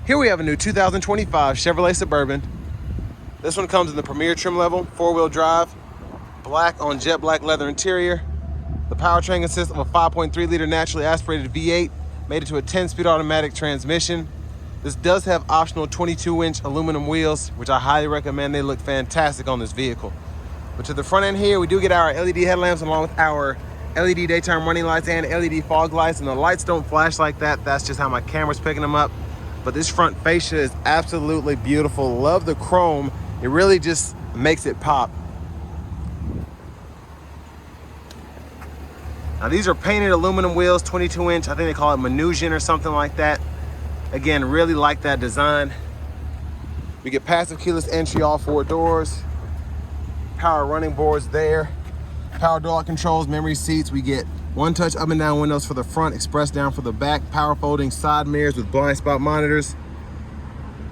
Here we have a new 2025 Chevrolet Suburban. This one comes in the Premier trim level, 4-wheel drive, black on jet black leather interior. The powertrain consists of a 5.3-liter naturally aspirated V8, made it to a 10-speed automatic transmission. This does have optional 22-inch aluminum wheels, which I highly recommend. They look fantastic on this vehicle. But to the front end here, we do get our LED headlamps along with our LED daytime running lights and LED fog lights, and the lights don't flash like that. That's just how my camera's picking them up. But this front fascia is absolutely beautiful. Love the chrome. It really just makes it pop. Now these are painted aluminum wheels, 22-inch. I think they call it Manusian or something like that. Again, really like that design. We get passive keyless entry, all 4 doors. Power running boards there. Power door lock controls, memory seats. We get one-touch up and down windows for the front, express down for the back, power folding side mirrors with blind spot monitors.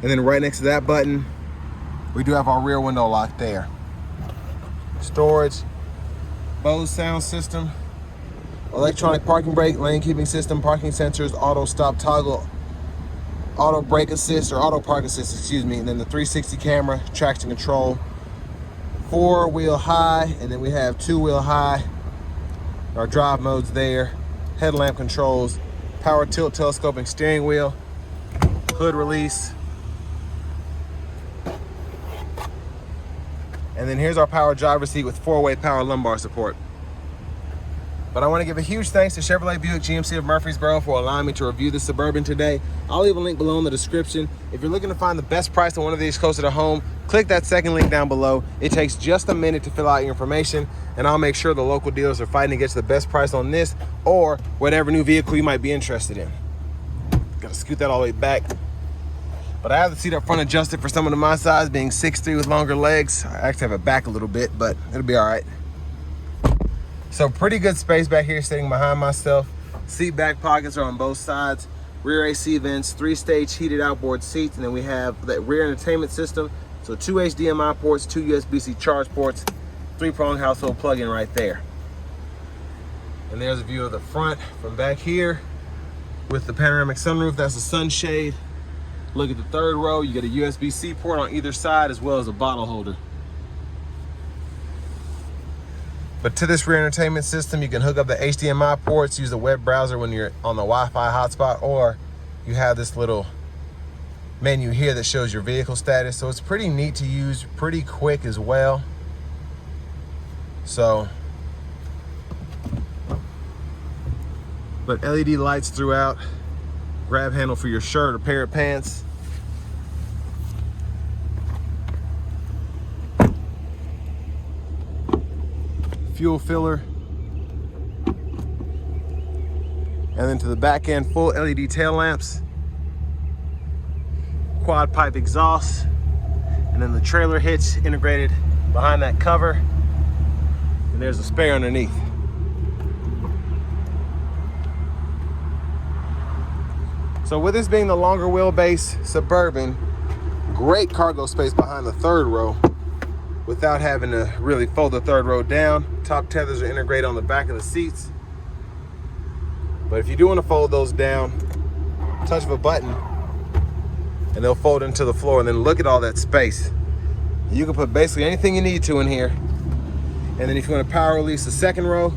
And then right next to that button, we do have our rear window lock there. Storage, Bose sound system, electronic parking brake, lane keeping system, parking sensors, auto stop toggle, auto brake assist or auto park assist, excuse me, and then the 360 camera, traction control, 4-wheel high, and then we have 2-wheel high. Our drive modes there, headlamp controls, power tilt telescoping steering wheel, hood release. And then here's our power driver's seat with 4-way power lumbar support. But I want to give a huge thanks to Chevrolet Buick GMC of Murfreesboro for allowing me to review the Suburban today. I'll leave a link below in the description. If you're looking to find the best price on one of these closer to home, click that second link down below. It takes just a minute to fill out your information, and I'll make sure the local dealers are fighting to get you the best price on this or whatever new vehicle you might be interested in. Gotta scoot that all the way back. But I have the seat up front adjusted for someone of my size, being 6'3" with longer legs. I actually have it back a little bit, but it'll be all right. So pretty good space back here sitting behind myself. Seat back pockets are on both sides. Rear AC vents, 3-stage heated outboard seats, and then we have that rear entertainment system. So 2 HDMI ports, 2 USB-C charge ports, 3-prong household plug-in right there. And there's a view of the front from back here with the panoramic sunroof. That's a sunshade. Look at the third row. You get a USB-C port on either side as well as a bottle holder. But to this rear entertainment system, you can hook up the HDMI ports, use the web browser when you're on the Wi-Fi hotspot, or you have this little menu here that shows your vehicle status. So it's pretty neat to use, pretty quick as well. So, but LED lights throughout, grab handle for your shirt or pair of pants. Fuel filler, and then to the back end, full LED tail lamps, quad pipe exhaust, and then the trailer hitch integrated behind that cover, and there's a spare underneath. So with this being the longer wheelbase Suburban, great cargo space behind the third row without having to really fold the third row down. Top tethers are integrated on the back of the seats. But if you do want to fold those down, touch of a button and they'll fold into the floor, and then look at all that space. You can put basically anything you need to in here. And then if you want to power release the second row,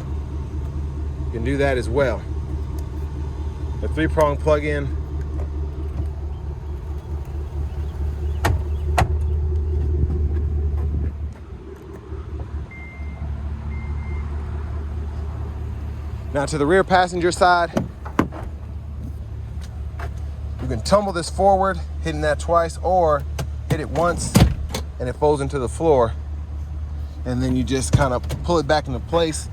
you can do that as well. The 3-prong plug-in. Now to the rear passenger side, you can tumble this forward, hitting that twice, or hit it once and it folds into the floor. And then you just kind of pull it back into place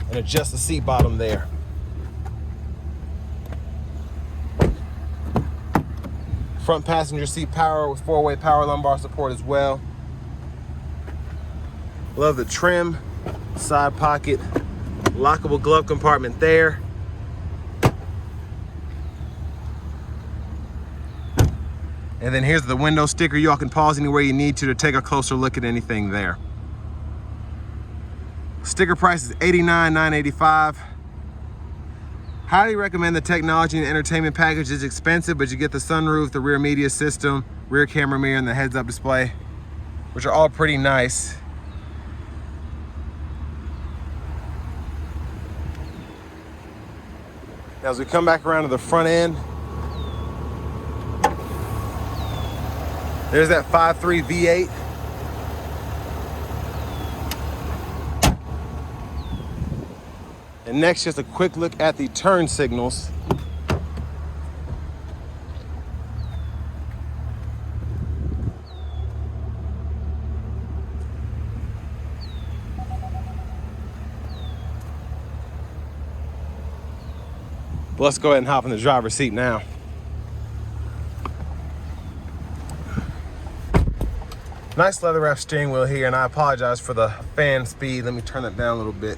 and adjust the seat bottom there. Front passenger seat power with 4-way power lumbar support as well. Love the trim, side pocket, lockable glove compartment there. And then here's the window sticker. Y'all can pause anywhere you need to take a closer look at anything there. Sticker price is $89,985. Highly recommend the technology and entertainment package. It's expensive, but you get the sunroof, the rear media system, rear camera mirror, and the heads-up display, which are all pretty nice. Now, as we come back around to the front end, there's that 5.3 V8. And next, just a quick look at the turn signals. Let's go ahead and hop in the driver's seat now. Nice leather wrap steering wheel here, and I apologize for the fan speed. Let me turn it down a little bit.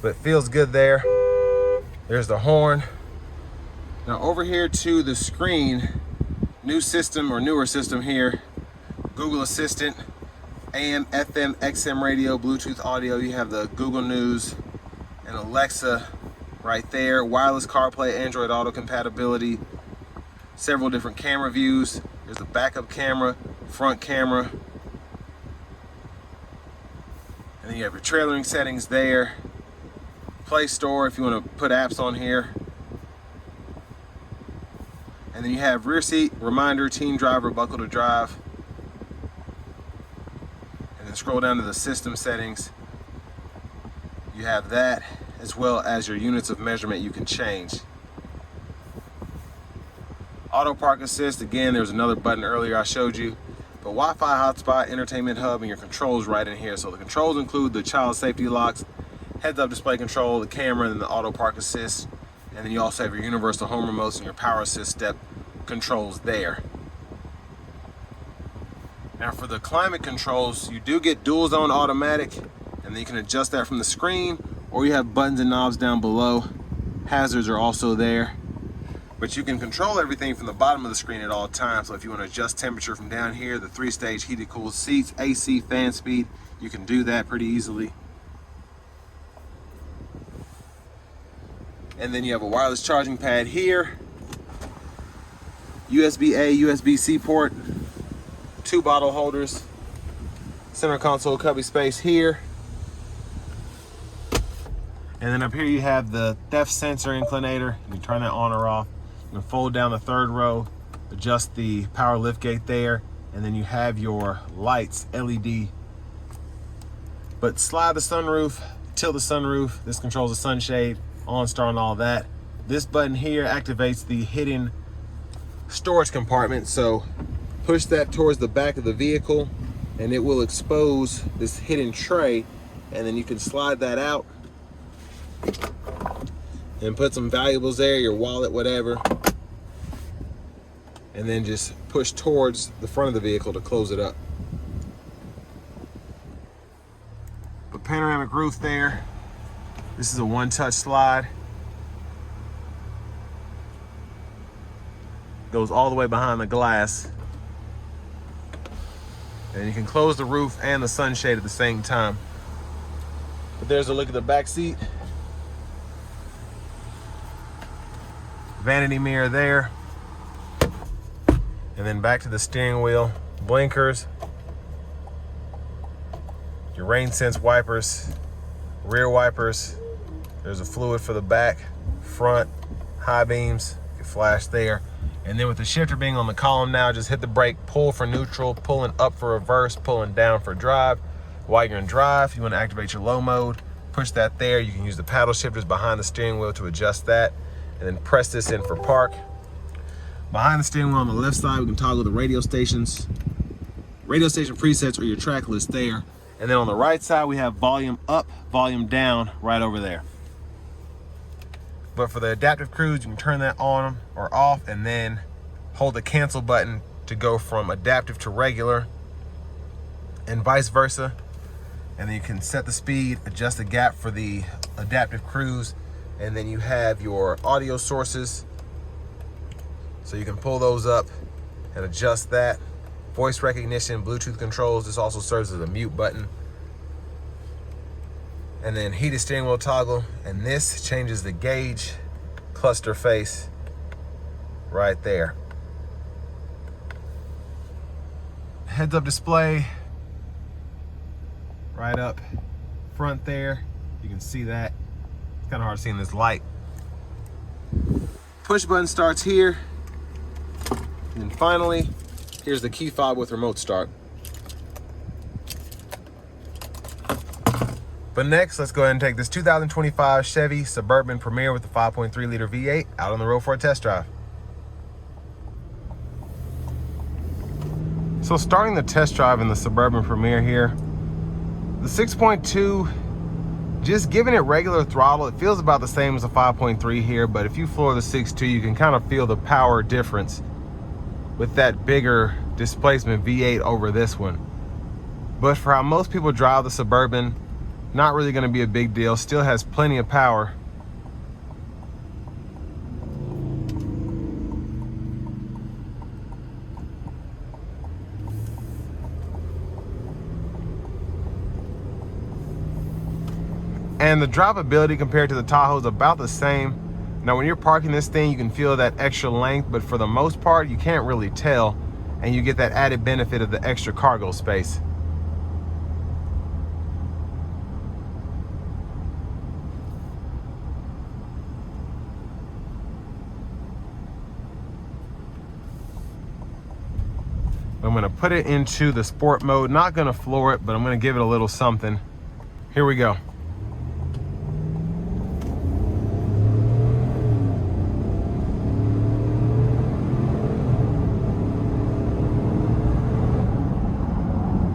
But it feels good there. There's the horn. Now over here to the screen, new system or newer system here, Google Assistant, AM, FM, XM radio, Bluetooth audio. You have the Google News and Alexa right there. Wireless CarPlay, Android Auto compatibility, several different camera views. There's a backup camera, front camera. And then you have your trailering settings there. Play Store if you want to put apps on here. And then you have rear seat, reminder, team driver, buckle to drive. And then scroll down to the system settings. You have that, as well as your units of measurement you can change. Auto Park Assist, again, there's another button earlier I showed you. But Wi-Fi hotspot, entertainment hub, and your controls right in here. So the controls include the child safety locks, heads-up display control, the camera, and the Auto Park Assist. And then you also have your universal home remotes and your power assist step controls there. Now for the climate controls, you do get dual zone automatic, and then you can adjust that from the screen, or you have buttons and knobs down below. Hazards are also there. But you can control everything from the bottom of the screen at all times. So if you want to adjust temperature from down here, the 3-stage heated cooled seats, AC, fan speed, you can do that pretty easily. And then you have a wireless charging pad here, USB-A, USB-C port, 2 bottle holders, center console cubby space here. And then up here you have the theft sensor inclinator. You can turn that on or off. You can fold down the 3rd row, adjust the power lift gate there, and then you have your lights, LED. But slide the sunroof, tilt the sunroof. This controls the sunshade, OnStar and all that. This button here activates the hidden storage compartment. So push that towards the back of the vehicle and it will expose this hidden tray, and then you can slide that out and put some valuables there, your wallet, whatever, and then just push towards the front of the vehicle to close it up. A panoramic roof there. This is a one-touch slide. Goes all the way behind the glass. And you can close the roof and the sunshade at the same time. But there's a look at the back seat. Vanity mirror there. And then back to the steering wheel. Blinkers. Your rain sense wipers. Rear wipers. There's a fluid for the back. Front. High beams. You can flash there. And then with the shifter being on the column now, just hit the brake, pull for neutral, pulling up for reverse, pulling down for drive. While you're in drive, if you want to activate your low mode, push that there. You can use the paddle shifters behind the steering wheel to adjust that. And then press this in for park. Behind the steering wheel on the left side, we can toggle the radio station presets or your track list there. And then on the right side, we have volume up, volume down right over there. But for the adaptive cruise, you can turn that on or off and then hold the cancel button to go from adaptive to regular and vice versa. And then you can set the speed, adjust the gap for the adaptive cruise, and then you have your audio sources. So you can pull those up and adjust that. Voice recognition, Bluetooth controls. This also serves as a mute button. And then heated steering wheel toggle, and this changes the gauge cluster face right there. Heads-up display right up front there. You can see that. It's kind of hard to see in this light. Push button starts here. And then finally, here's the key fob with remote start. But next, let's go ahead and take this 2025 Chevy Suburban Premier with the 5.3 liter V8 out on the road for a test drive. So starting the test drive in the Suburban Premier here, the 6.2, just giving it regular throttle, it feels about the same as a 5.3 here, but if you floor the 6.2, you can kind of feel the power difference with that bigger displacement V8 over this one. But for how most people drive the Suburban, not really going to be a big deal. Still has plenty of power. And the drivability compared to the Tahoe is about the same. Now when you're parking this thing, you can feel that extra length, but for the most part, you can't really tell, and you get that added benefit of the extra cargo space. I'm gonna put it into the sport mode. Not gonna floor it, but I'm gonna give it a little something. Here we go.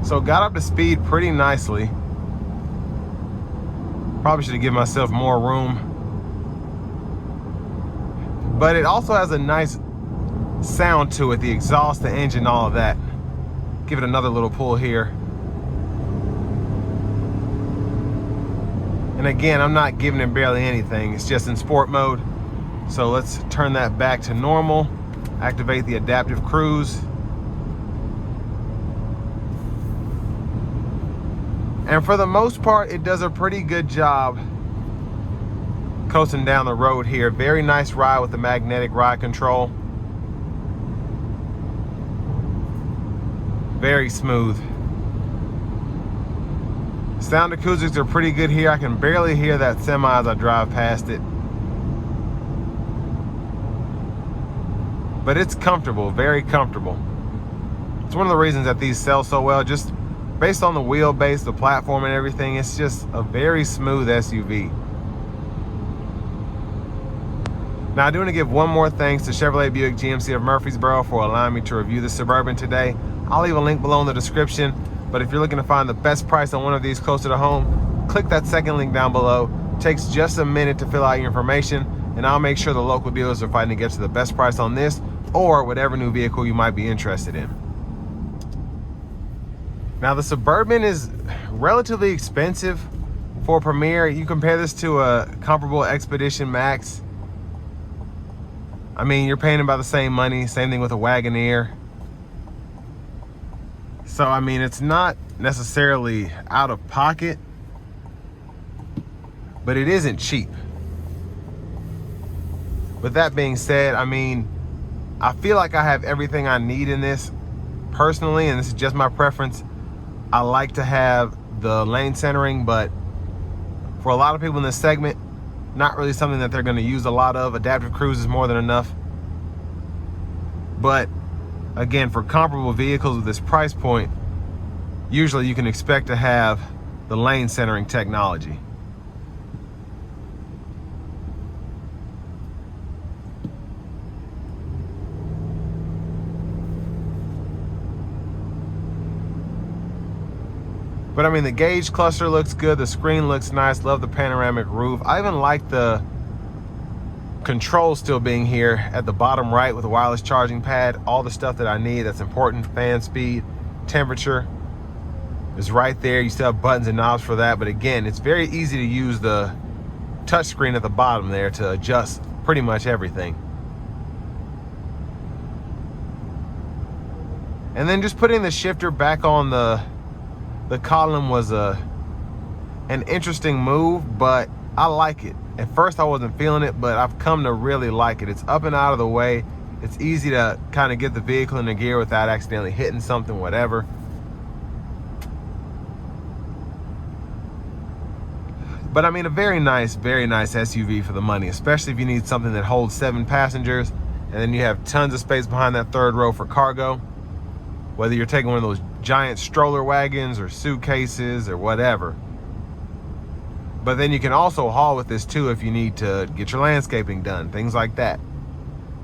So got up to speed pretty nicely. Probably should have given myself more room. But it also has a nice sound to it, the exhaust, the engine, all of that. Give it another little pull here. And again, I'm not giving it barely anything. It's just in sport mode. So let's turn that back to normal. Activate the adaptive cruise. And for the most part, it does a pretty good job coasting down the road here. Very nice ride with the magnetic ride control. Very smooth. Sound acoustics are pretty good here. I can barely hear that semi as I drive past it. But it's comfortable, very comfortable. It's one of the reasons that these sell so well, just based on the wheelbase, the platform and everything. It's just a very smooth SUV. Now I do want to give one more thanks to Chevrolet Buick GMC of Murfreesboro for allowing me to review the Suburban today. I'll leave a link below in the description, but if you're looking to find the best price on one of these closer to home, click that second link down below. It takes just a minute to fill out your information, and I'll make sure the local dealers are fighting to get to the best price on this or whatever new vehicle you might be interested in. Now the Suburban is relatively expensive for a Premier. You compare this to a comparable Expedition Max, I mean, you're paying about the same money. Same thing with a Wagoneer. So, I mean, it's not necessarily out of pocket, but it isn't cheap. With that being said, I mean, I feel like I have everything I need in this personally, and this is just my preference. I like to have the lane centering, but for a lot of people in this segment, not really something that they're going to use a lot of. Adaptive cruise is more than enough. But again, for comparable vehicles with this price point, usually you can expect to have the lane centering technology. But I mean, the gauge cluster looks good. The screen looks nice. Love the panoramic roof. I even like the controls still being here at the bottom right with a wireless charging pad. All the stuff that I need that's important. Fan speed, temperature is right there. You still have buttons and knobs for that. But again, it's very easy to use the touch screen at the bottom there to adjust pretty much everything. And then just putting the shifter back on the column was an interesting move, but I like it. At first I wasn't feeling it, but I've come to really like it. It's up and out of the way. It's easy to kind of get the vehicle in the gear without accidentally hitting something, whatever. But I mean, a very nice SUV for the money, especially if you need something that holds 7 passengers and then you have tons of space behind that third row for cargo. Whether you're taking one of those giant stroller wagons or suitcases or whatever. But then you can also haul with this too if you need to get your landscaping done, things like that.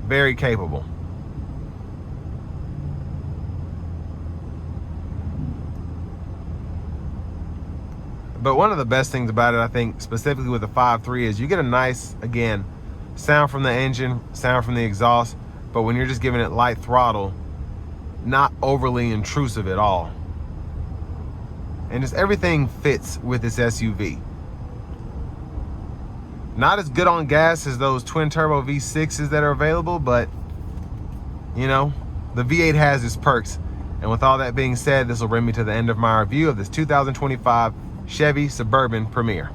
Very capable. But one of the best things about it, I think, specifically with the 5.3, is you get a nice, again, sound from the engine, sound from the exhaust, but when you're just giving it light throttle, not overly intrusive at all. And just everything fits with this SUV. Not as good on gas as those twin turbo V6s that are available, but you know, the V8 has its perks. And with all that being said, this will bring me to the end of my review of this 2025 Chevy Suburban Premier.